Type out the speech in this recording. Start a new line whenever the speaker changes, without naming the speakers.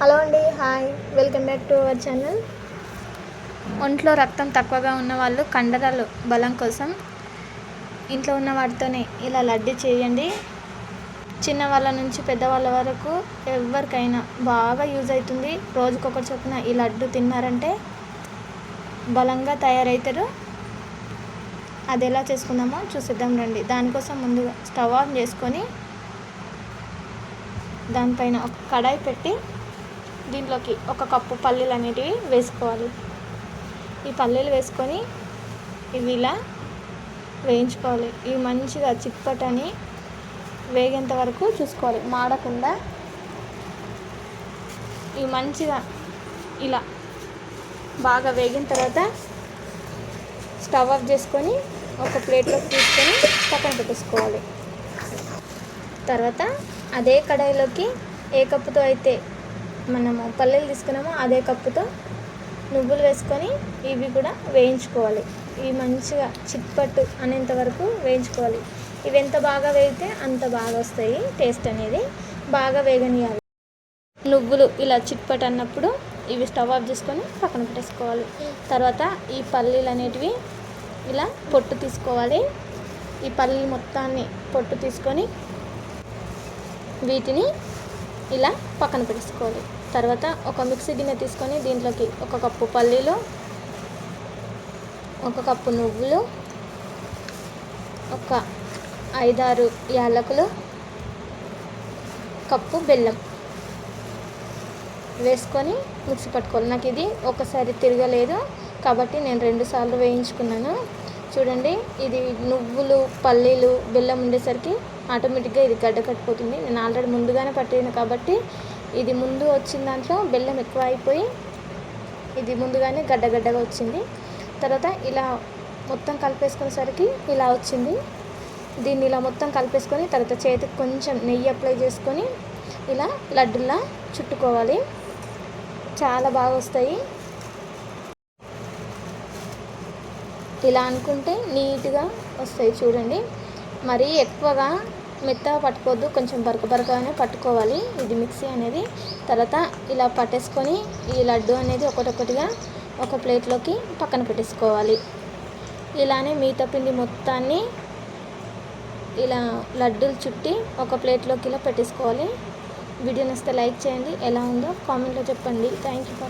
Hello అండి, hi, welcome back to our channel. ఒంట్లో రక్తం తక్కువగా ఉన్న వాళ్ళు కండరాలు బలం కోసం ఇంట్లో ఉన్న వాటితోనే ఇలా లడ్డు చేయండి. చిన్నవాళ్ళ నుంచి పెద్దవాళ్ళ వరకు ఎవరికైనా బాగా యూజ్ అవుతుంది. రోజుకొకటి చొప్పున ఈ లడ్డు తిన్నారంటే బలంగా తయారవుతారు. అది ఎలా చేసుకుందామో చూసిద్దాం రండి. దానికోసం ముందుగా స్టవ్ ఆన్ చేసుకొని దానిపైన ఒక కడాయి పెట్టి దీంట్లోకి 1 కప్పు పల్లీలు అనేటివి వేసుకోవాలి. ఈ పల్లీలు వేసుకొని ఇవి ఇలా వేయించుకోవాలి. ఇవి మంచిగా చిట్పటని వేగేంత వరకు చూసుకోవాలి, మాడకుండా. ఇవి మంచిగా ఇలా బాగా వేగిన తర్వాత స్టవ్ ఆఫ్ చేసుకొని ఒక ప్లేట్లోకి తీసుకొని పక్కన పెట్టేసుకోవాలి. తర్వాత అదే కడాయిలోకి ఏ కప్పుతో అయితే మనము పల్లీలు తీసుకున్నామో అదే కప్పుతో నువ్వులు వేసుకొని ఇవి కూడా వేయించుకోవాలి. ఇవి మంచిగా చిట్పట్టు అనేంత వరకు వేయించుకోవాలి. ఇవి ఎంత బాగా వేగితే అంత బాగా వస్తాయి, టేస్ట్ అనేది బాగా వేగనియాలి. నువ్వులు ఇలా చిట్పట్టు అన్నప్పుడు ఇవి స్టవ్ ఆఫ్ చేసుకొని పక్కన పెట్టేసుకోవాలి. తర్వాత ఈ పల్లీలు అనేటివి ఇలా పొట్టు తీసుకోవాలి. ఈ పల్లీలు మొత్తాన్ని పొట్టు తీసుకొని వీటిని ఇలా పక్కన పెట్టేసుకోవాలి. తర్వాత ఒక మిక్సీ గిన్నె తీసుకొని దీంట్లోకి 1 కప్పు పల్లీలు, 1 కప్పు నువ్వులు, ఒక 5-6 యాలకులు, కప్పు బెల్లం వేసుకొని మిక్సీ పట్టుకోవాలి. నాకు ఇది ఒకసారి తిరగలేదు కాబట్టి నేను 2 సార్లు వేయించుకున్నాను. చూడండి, ఇది నువ్వులు, పల్లీలు, బెల్లం ఉండేసరికి ఆటోమేటిక్గా ఇది గడ్డ కట్టిపోతుంది. నేను ఆల్రెడీ ముందుగానే పట్టింది కాబట్టి ఇది ముందు వచ్చిన దాంట్లో బెల్లం ఎక్కువ అయిపోయి ఇది ముందుగానే గడ్డగా వచ్చింది. తర్వాత ఇలా మొత్తం కలిపేసుకునేసరికి ఇలా వచ్చింది. దీన్ని ఇలా మొత్తం కలిపేసుకొని తర్వాత చేతికి కొంచెం నెయ్యి అప్లై చేసుకొని ఇలా లడ్డులా చుట్టుకోవాలి. చాలా బాగా వస్తాయి. ఇలా అనుకుంటే నీట్గా వస్తాయి. చూడండి, మరీ ఎక్కువగా మెత్తగా పట్టుకోవద్దు, కొంచెం బరకగానే పట్టుకోవాలి ఇది మిక్సీ అనేది. తర్వాత ఇలా పట్టేసుకొని ఈ లడ్డు అనేది ఒకటొకటిగా ఒక ప్లేట్లోకి పక్కన పెట్టేసుకోవాలి. ఇలానే మిగతా పిండి మొత్తాన్ని ఇలా లడ్డూలు చుట్టి ఒక ప్లేట్లోకి ఇలా పెట్టేసుకోవాలి. వీడియో నచ్చితే లైక్ చేయండి, ఎలా ఉందో కామెంట్లో చెప్పండి. Thank you.